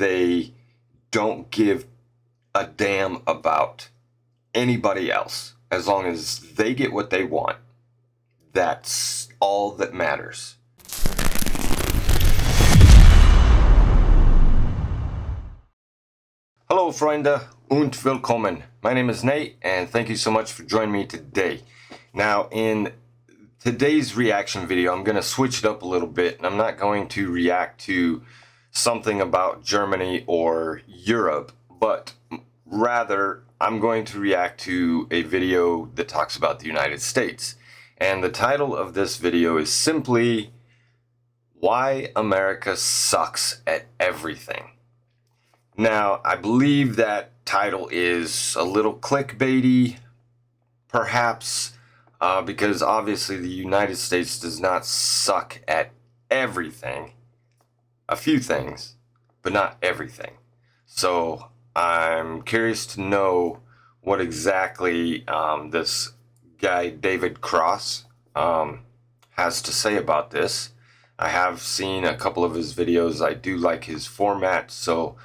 they don't give a damn about anybody else. As long as they get what they want, that's all that matters. Hallo freunde und willkommen. My name is Nate, and thank you so much for joining me today. Now, in today's reaction video, I'm going to switch it up a little bit, and I'm not going to react to something about Germany or Europe, but rather I'm going to react to a video that talks about the United States. And the title of this video is simply Why America Sucks at Everything. Now, I believe that title is a little clickbaity, perhaps, because obviously the United States does not suck at everything. A few things, but not everything. So I'm curious to know what exactly this guy David Cross has to say about this. I have seen a couple of his videos. I do like his format, so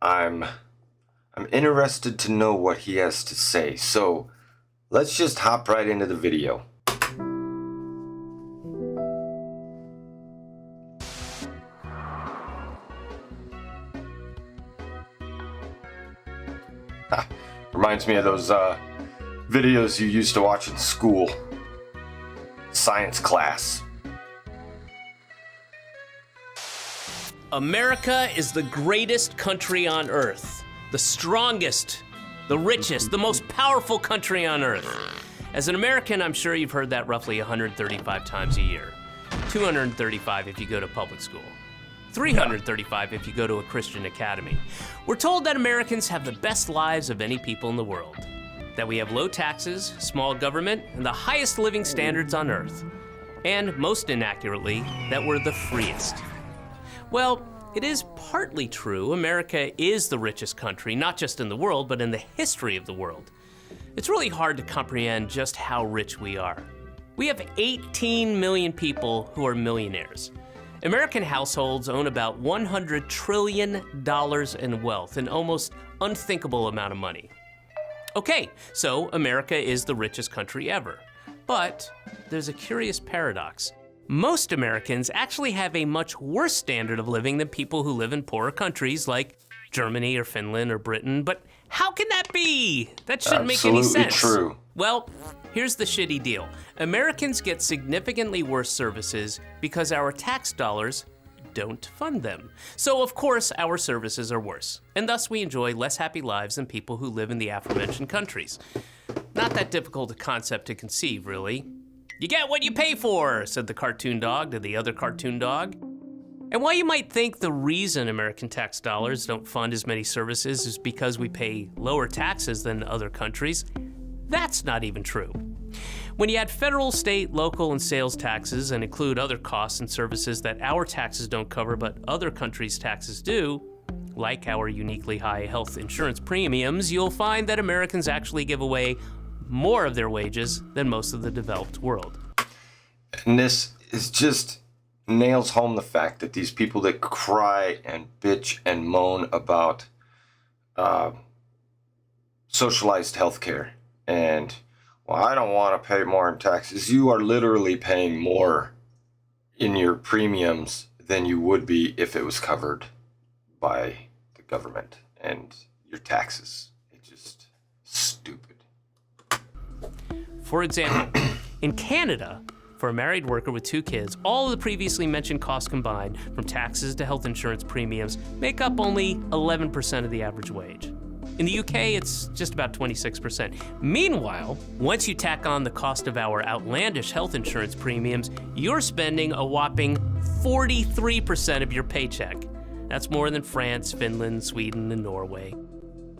I'm interested to know what he has to say. So let's just hop right into the video. Reminds me of those videos you used to watch in school. Science class. America is the greatest country on earth, the strongest, the richest, the most powerful country on earth. As an American, I'm sure you've heard that roughly 135 times a year. 235 if you go to public school. 335 if you go to a Christian academy. We're told that Americans have the best lives of any people in the world, that we have low taxes, small government, and the highest living standards on earth. And most inaccurately, that we're the freest. Well, it is partly true. America is the richest country, not just in the world, but in the history of the world. It's really hard to comprehend just how rich we are. We have 18 million people who are millionaires. American households own about $100 trillion in wealth, an almost unthinkable amount of money. Okay, so America is the richest country ever. But there's a curious paradox. Most Americans actually have a much worse standard of living than people who live in poorer countries like Germany or Finland or Britain. But how can that be? That shouldn't make any sense. Absolutely true. Well, here's the shitty deal. Americans get significantly worse services because our tax dollars don't fund them. So of course our services are worse, and thus we enjoy less happy lives than people who live in the aforementioned countries. Not that difficult a concept to conceive, really. You get what you pay for, said the cartoon dog to the other cartoon dog. And while you might think the reason American tax dollars don't fund as many services is because we pay lower taxes than other countries, that's not even true. When you add federal, state, local, and sales taxes and include other costs and services that our taxes don't cover but other countries' taxes do, like our uniquely high health insurance premiums, you'll find that Americans actually give away more of their wages than most of the developed world. And this is just nails home the fact that these people that cry and bitch and moan about socialized healthcare and, well, I don't want to pay more in taxes. You are literally paying more in your premiums than you would be if it was covered by the government and your taxes. It's just stupid. For example, in Canada, for a married worker with 2 kids, all of the previously mentioned costs combined, from taxes to health insurance premiums, make up only 11% of the average wage. In the UK, it's just about 26%. Meanwhile, once you tack on the cost of our outlandish health insurance premiums, you're spending a whopping 43% of your paycheck. That's more than France, Finland, Sweden, and Norway.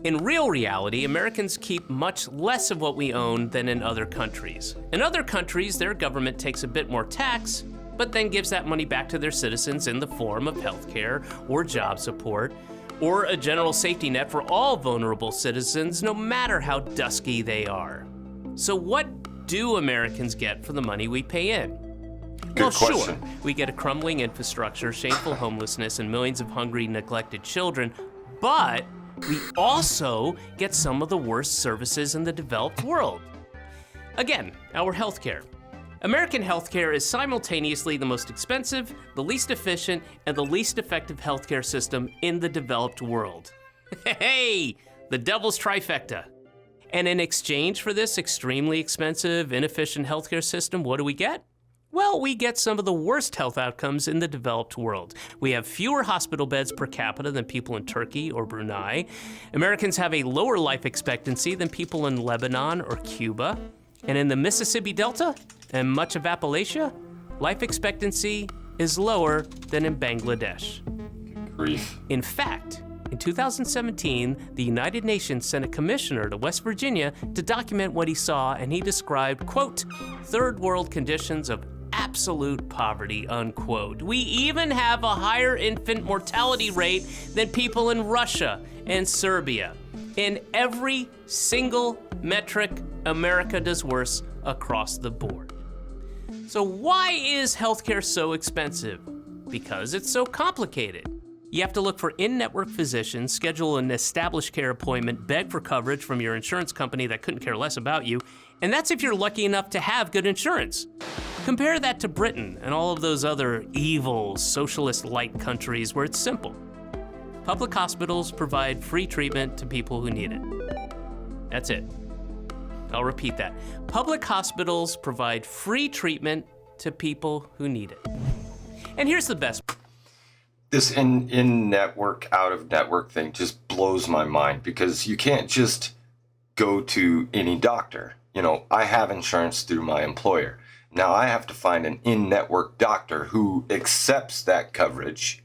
In real reality, Americans keep much less of what we own than in other countries. In other countries, their government takes a bit more tax, but then gives that money back to their citizens in the form of healthcare or job support, or a general safety net for all vulnerable citizens, no matter how dusky they are. So what do Americans get for the money we pay in? Good question. Sure, we get a crumbling infrastructure, shameful homelessness, and millions of hungry, neglected children, but we also get some of the worst services in the developed world. Again, our healthcare. American healthcare is simultaneously the most expensive, the least efficient, and the least effective healthcare system in the developed world. Hey, the devil's trifecta. And in exchange for this extremely expensive, inefficient healthcare system, what do we get? Well, we get some of the worst health outcomes in the developed world. We have fewer hospital beds per capita than people in Turkey or Brunei. Americans have a lower life expectancy than people in Lebanon or Cuba. And in the Mississippi Delta and much of Appalachia, life expectancy is lower than in Bangladesh. Grief. In fact, in 2017, the United Nations sent a commissioner to West Virginia to document what he saw, and he described, quote, third world conditions of absolute poverty, unquote. We even have a higher infant mortality rate than people in Russia and Serbia. In every single metric, America does worse across the board. So why is healthcare so expensive? Because it's so complicated. You have to look for in-network physicians, schedule an established care appointment, beg for coverage from your insurance company that couldn't care less about you, and that's if you're lucky enough to have good insurance. Compare that to Britain and all of those other evil, socialist-like countries where it's simple. Public hospitals provide free treatment to people who need it. That's it. I'll repeat that. Public hospitals provide free treatment to people who need it. And here's the best. This in-network, out-of-network thing just blows my mind, because you can't just go to any doctor. You know, I have insurance through my employer. Now I have to find an in-network doctor who accepts that coverage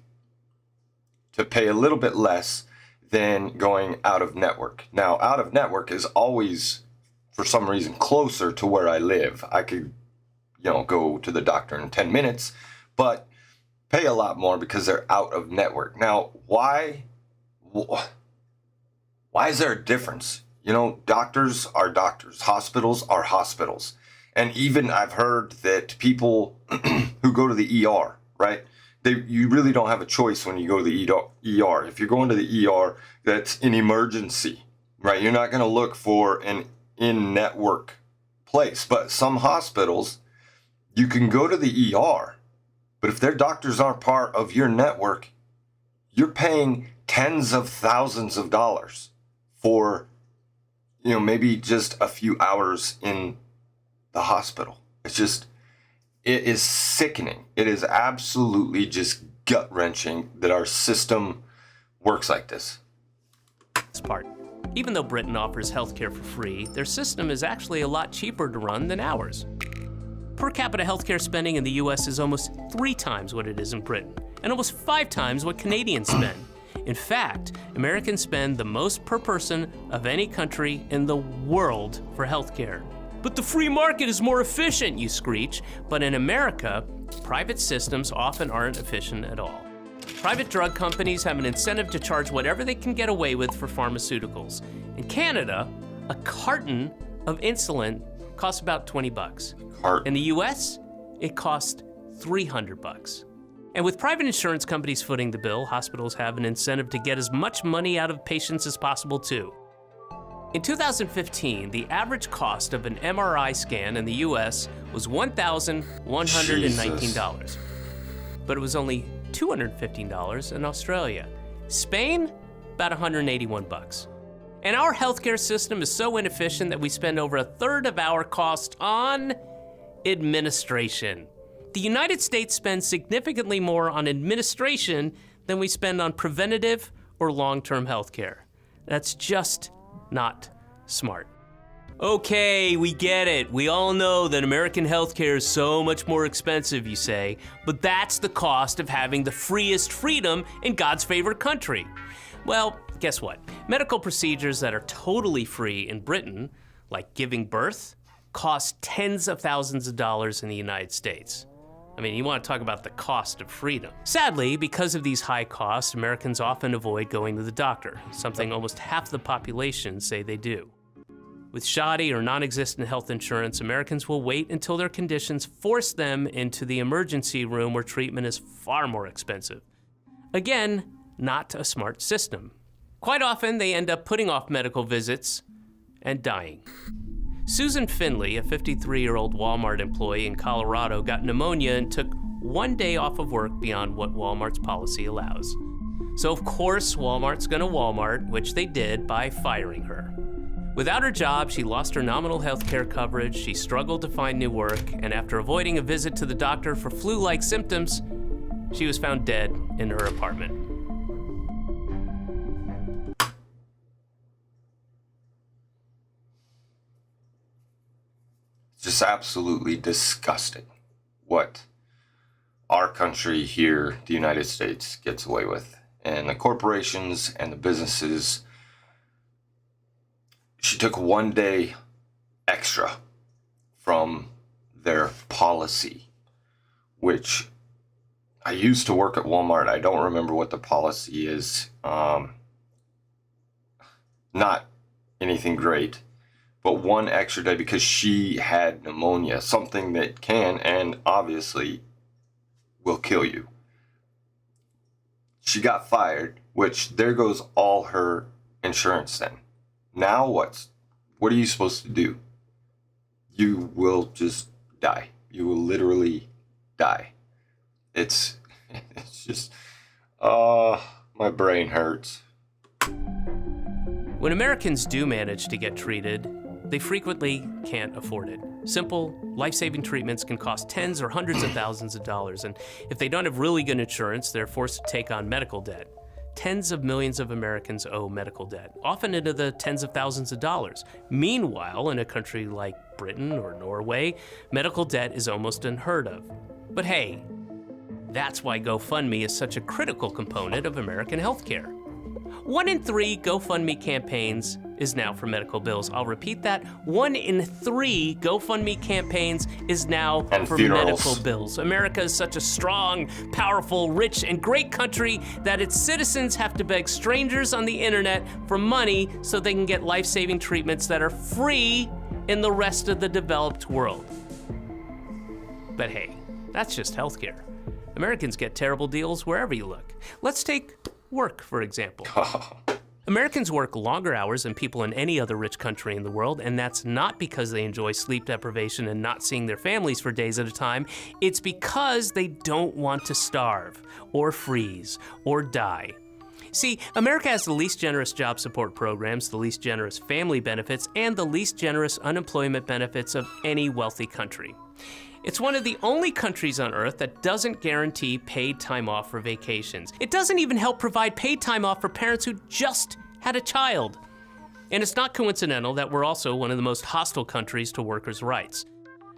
to pay a little bit less than going out-of-network. Now, out-of-network is always, for some reason, closer to where I live. I could, go to the doctor in 10 minutes, but pay a lot more because they're out of network. Now, why is there a difference? Doctors are doctors, hospitals are hospitals. And even I've heard that people who go to the ER, right? You really don't have a choice when you go to the ER. If you're going to the ER, that's an emergency, right? You're not going to look for an in-network place. But some hospitals, you can go to the ER, but if their doctors aren't part of your network, you're paying tens of thousands of dollars for, maybe just a few hours in the hospital. It is sickening. It is absolutely just gut-wrenching that our system works like this. Part. Even though Britain offers healthcare for free, their system is actually a lot cheaper to run than ours. Per capita healthcare spending in the US is almost 3 times what it is in Britain, and almost 5 times what Canadians spend. In fact, Americans spend the most per person of any country in the world for healthcare. But the free market is more efficient, you screech. But in America, private systems often aren't efficient at all. Private drug companies have an incentive to charge whatever they can get away with for pharmaceuticals. In Canada, a carton of insulin costs about $20. In the US, it costs $300. And with private insurance companies footing the bill, hospitals have an incentive to get as much money out of patients as possible too. In 2015, the average cost of an MRI scan in the US was $1,119. But it was only $215 in Australia. Spain, about $181. And our healthcare system is so inefficient that we spend over 1/3 of our cost on administration. The United States spends significantly more on administration than we spend on preventative or long-term healthcare. That's just not smart. Okay, we get it. We all know that American healthcare is so much more expensive, you say, but that's the cost of having the freest freedom in God's favorite country. Well, guess what? Medical procedures that are totally free in Britain, like giving birth, cost tens of thousands of dollars in the United States. I mean, you want to talk about the cost of freedom. Sadly, because of these high costs, Americans often avoid going to the doctor, something almost half the population say they do. With shoddy or non-existent health insurance, Americans will wait until their conditions force them into the emergency room where treatment is far more expensive. Again, not a smart system. Quite often, they end up putting off medical visits and dying. Susan Finley, a 53-year-old Walmart employee in Colorado, got pneumonia and took one day off of work beyond what Walmart's policy allows. So of course, Walmart's gonna Walmart, which they did by firing her. Without her job, she lost her nominal health care coverage, she struggled to find new work, and after avoiding a visit to the doctor for flu-like symptoms, she was found dead in her apartment. It's just absolutely disgusting what our country here, the United States, gets away with. And the corporations and the businesses, she took one day extra from their policy, which I used to work at Walmart. I don't remember what the policy is. Not anything great, but one extra day because she had pneumonia, something that can and obviously will kill you. She got fired, which there goes all her insurance then. Now what are you supposed to do? You will just die. You will literally die. It's just, my brain hurts. When Americans do manage to get treated, they frequently can't afford it. Simple, life-saving treatments can cost tens or hundreds of thousands of dollars, and if they don't have really good insurance, they're forced to take on medical debt. Tens of millions of Americans owe medical debt, often into the tens of thousands of dollars. Meanwhile, in a country like Britain or Norway, medical debt is almost unheard of. But hey, that's why GoFundMe is such a critical component of American healthcare. 1 in 3 GoFundMe campaigns is now for medical bills. I'll repeat that. 1 in 3 GoFundMe campaigns is now for funerals. medical bills. America is such a strong, powerful, rich, and great country that its citizens have to beg strangers on the internet for money so they can get life-saving treatments that are free in the rest of the developed world. But hey, that's just healthcare. Americans get terrible deals wherever you look. Let's take work, for example. Americans work longer hours than people in any other rich country in the world, and that's not because they enjoy sleep deprivation and not seeing their families for days at a time. It's because they don't want to starve, or freeze, or die. See, America has the least generous job support programs, the least generous family benefits, and the least generous unemployment benefits of any wealthy country. It's one of the only countries on Earth that doesn't guarantee paid time off for vacations. It doesn't even help provide paid time off for parents who just had a child. And it's not coincidental that we're also one of the most hostile countries to workers' rights.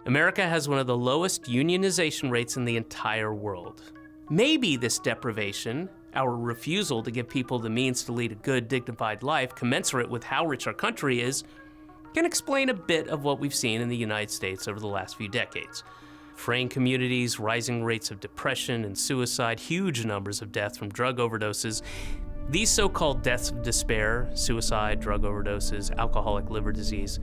America has one of the lowest unionization rates in the entire world. Maybe this deprivation, our refusal to give people the means to lead a good, dignified life commensurate with how rich our country is, can explain a bit of what we've seen in the United States over the last few decades. Fraying communities, rising rates of depression and suicide, huge numbers of death from drug overdoses. These so-called deaths of despair, suicide, drug overdoses, alcoholic liver disease,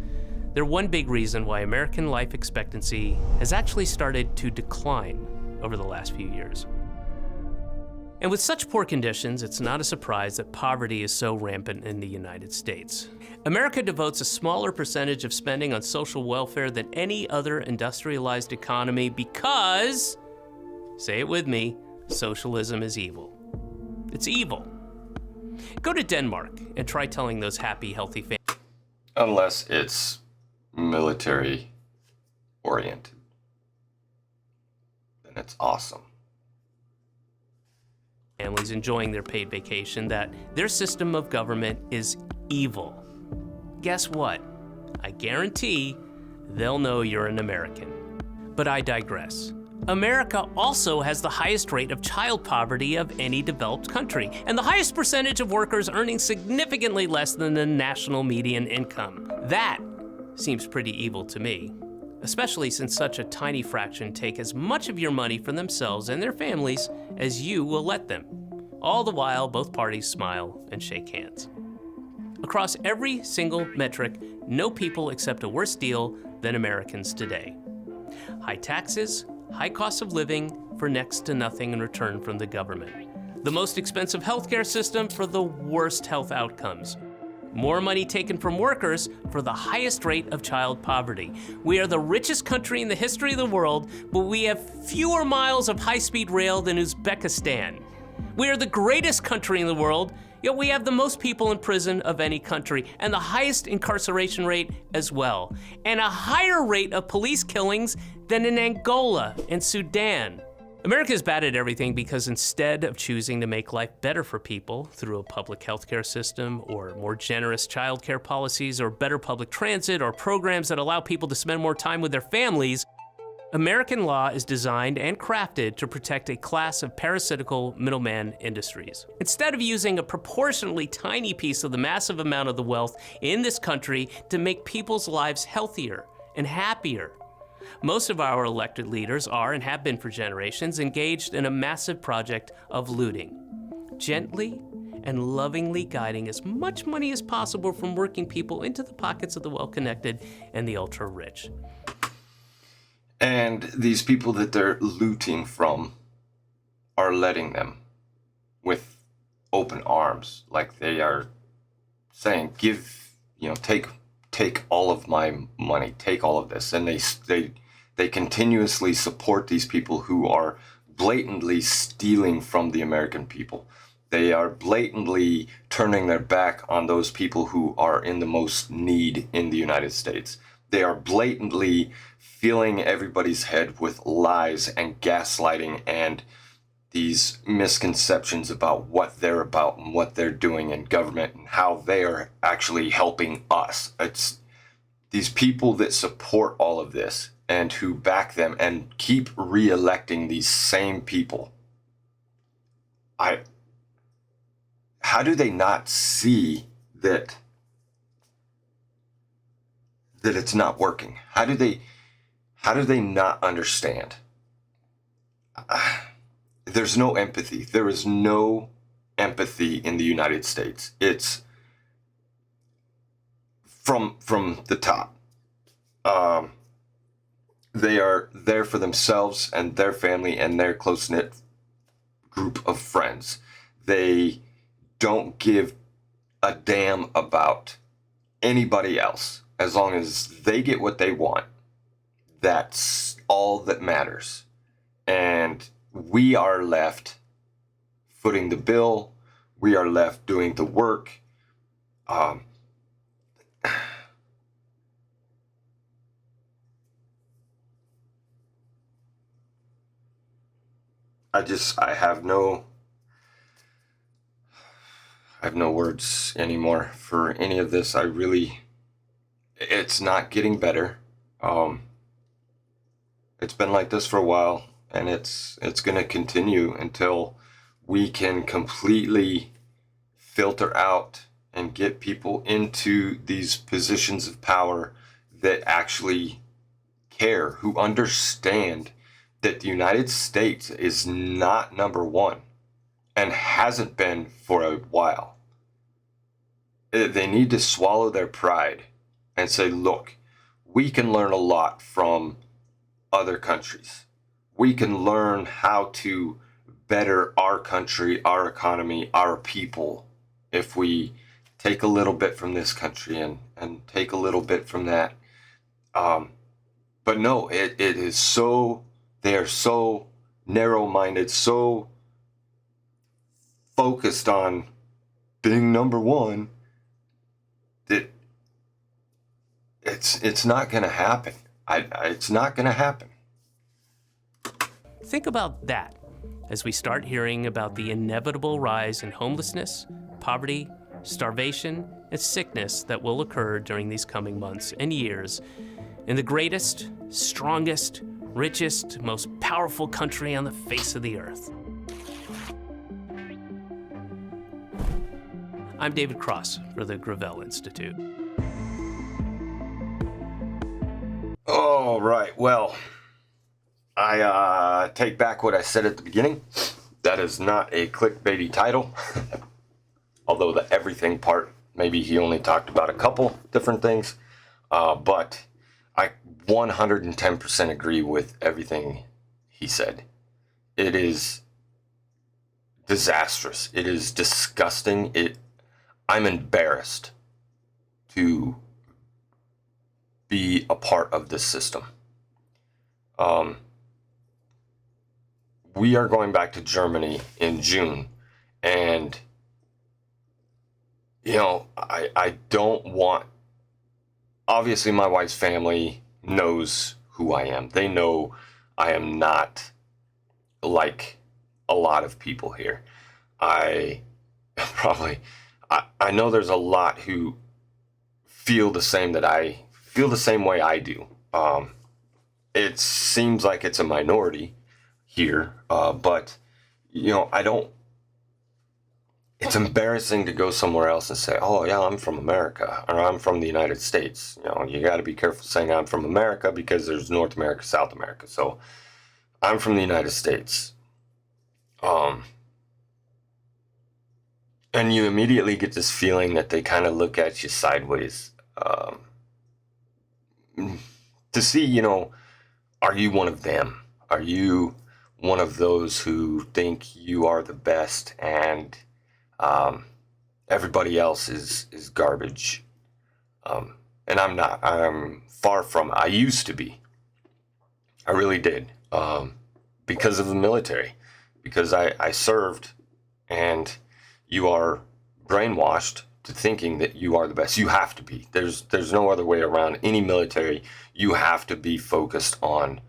they're one big reason why American life expectancy has actually started to decline over the last few years. And with such poor conditions, it's not a surprise that poverty is so rampant in the United States. America devotes a smaller percentage of spending on social welfare than any other industrialized economy because, say it with me, socialism is evil. It's evil. Go to Denmark and try telling those happy, healthy families. Unless it's military oriented. Then it's awesome. Families enjoying their paid vacation that their system of government is evil. Guess what? I guarantee they'll know you're an American. But I digress. America also has the highest rate of child poverty of any developed country, and the highest percentage of workers earning significantly less than the national median income. That seems pretty evil to me, especially since such a tiny fraction take as much of your money for themselves and their families as you will let them. All the while, both parties smile and shake hands. Across every single metric, no people accept a worse deal than Americans today. High taxes, high cost of living for next to nothing in return from the government. The most expensive healthcare system for the worst health outcomes. More money taken from workers for the highest rate of child poverty. We are the richest country in the history of the world, but we have fewer miles of high-speed rail than Uzbekistan. We are the greatest country in the world, yet we have the most people in prison of any country, and the highest incarceration rate as well, and a higher rate of police killings than in Angola and Sudan. America is bad at everything because instead of choosing to make life better for people through a public healthcare system or more generous childcare policies or better public transit or programs that allow people to spend more time with their families, American law is designed and crafted to protect a class of parasitical middleman industries. Instead of using a proportionally tiny piece of the massive amount of the wealth in this country to make people's lives healthier and happier, most of our elected leaders are, and have been for generations, engaged in a massive project of looting, gently and lovingly guiding as much money as possible from working people into the pockets of the well-connected and the ultra-rich. And these people that they're looting from are letting them with open arms. Like they are saying, take all of my money, take all of this. And they continuously support these people who are blatantly stealing from the American people. They are blatantly turning their back on those people who are in the most need in the United States. They are blatantly filling everybody's head with lies and gaslighting and these misconceptions about what they're about and what they're doing in government and how they are actually helping us. It's these people that support all of this and who back them and keep re-electing these same people. How do they not see that it's not working? How do they not understand? There's no empathy. There is no empathy in the United States. It's from the top. They are there for themselves and their family and their close-knit group of friends. They don't give a damn about anybody else. As long as they get what they want, that's all that matters. And we are left footing the bill. We are left doing the work. I have no words anymore for any of this. It's not getting better. It's been like this for a while, and it's going to continue until we can completely filter out and get people into these positions of power that actually care, who understand that the United States is not number one and hasn't been for a while. They need to swallow their pride and say, look, we can learn a lot from other countries. We can learn how to better our country, our economy, our people, if we take a little bit from this country and take a little bit from that. But no, it is so, they are so narrow-minded, so focused on being number one that it's not going to happen. It's not going to happen. Think about that as we start hearing about the inevitable rise in homelessness, poverty, starvation, and sickness that will occur during these coming months and years in the greatest, strongest, richest, most powerful country on the face of the earth. I'm David Cross for the Gravel Institute. All right, well, I take back what I said at the beginning. That is not a clickbaity title, although the everything part Maybe he only talked about a couple different things, but I 110% agree with everything he said. It is disastrous. It is disgusting. I'm embarrassed to be a part of this system. We are going back to Germany in June, and I don't want, obviously my wife's family knows who I am. They know I am not like a lot of people here. I know there's a lot who feel the same way I do. It seems like it's a minority here, but it's embarrassing to go somewhere else and say, oh yeah, I'm from America, or I'm from the United States. You got to be careful saying I'm from America, because there's North America, South America. So I'm from the United States. And you immediately get this feeling that they kind of look at you sideways, to see, are you one of them? Are you one of those who think you are the best and everybody else is garbage? And I'm not. I'm far from. I used to be. I really did, because of the military, because I served, and you are brainwashed to thinking that you are the best. You have to be. There's no other way around any military. You have to be focused on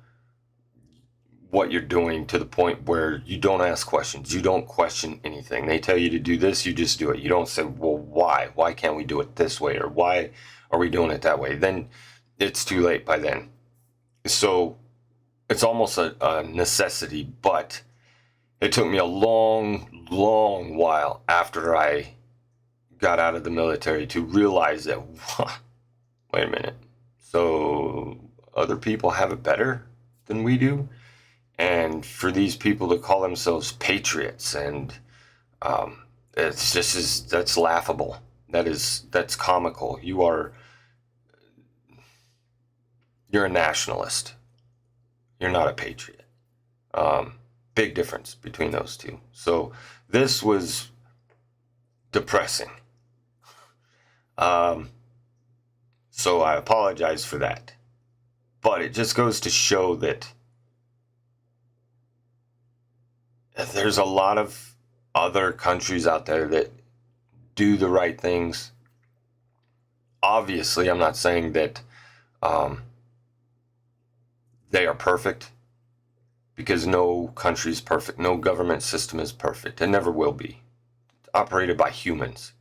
what you're doing, to the point where you don't ask questions. You don't question anything. They tell you to do this, you just do it. You don't say, well, why? Why can't we do it this way? Or why are we doing it that way? Then it's too late by then. So it's almost a necessity, but it took me a long, long while after I got out of the military to realize that, wait a minute, so other people have it better than we do? And for these people to call themselves patriots, and it's just, that's laughable. That's comical. You're a nationalist. You're not a patriot. Big difference between those two. So this was depressing. So I apologize for that. But it just goes to show that there's a lot of other countries out there that do the right things. Obviously, I'm not saying that they are perfect, because no country is perfect. No government system is perfect. It never will be. It's operated by humans.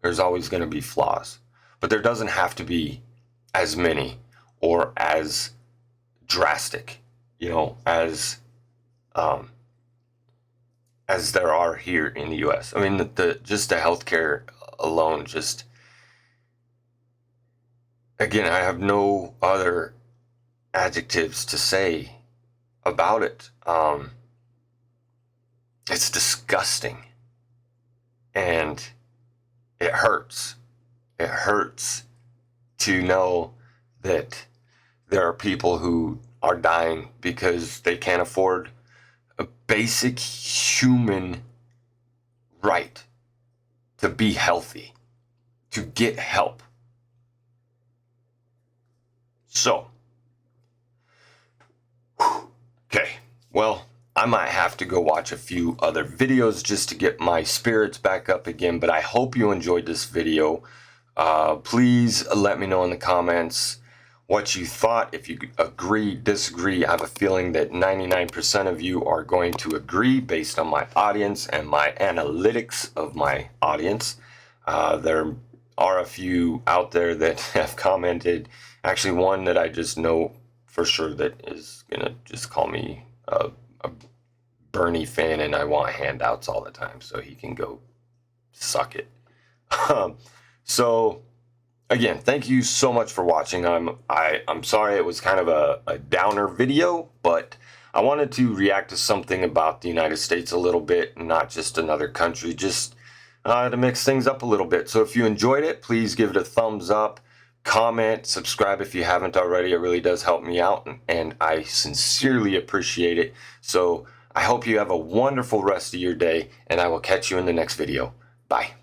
There's always going to be flaws. But there doesn't have to be as many or as drastic, as there are here in the U.S. I mean, just the healthcare alone, again, I have no other adjectives to say about it. It's disgusting, and it hurts. It hurts to know that there are people who are dying because they can't afford a basic human right to be healthy, to get help. So, okay, well, I might have to go watch a few other videos just to get my spirits back up again, but I hope you enjoyed this video. Please let me know in the comments what you thought. If you agree, disagree. I have a feeling that 99% of you are going to agree based on my audience and my analytics of my audience. There are a few out there that have commented. Actually, one that I just know for sure that is gonna just call me a Bernie fan, and I want handouts all the time, so he can go suck it. So again, thank you so much for watching. I'm sorry it was kind of a downer video, but I wanted to react to something about the United States a little bit, not just another country. Just to mix things up a little bit. So if you enjoyed it, please give it a thumbs up, comment, subscribe if you haven't already. It really does help me out, and I sincerely appreciate it. So I hope you have a wonderful rest of your day, and I will catch you in the next video. Bye.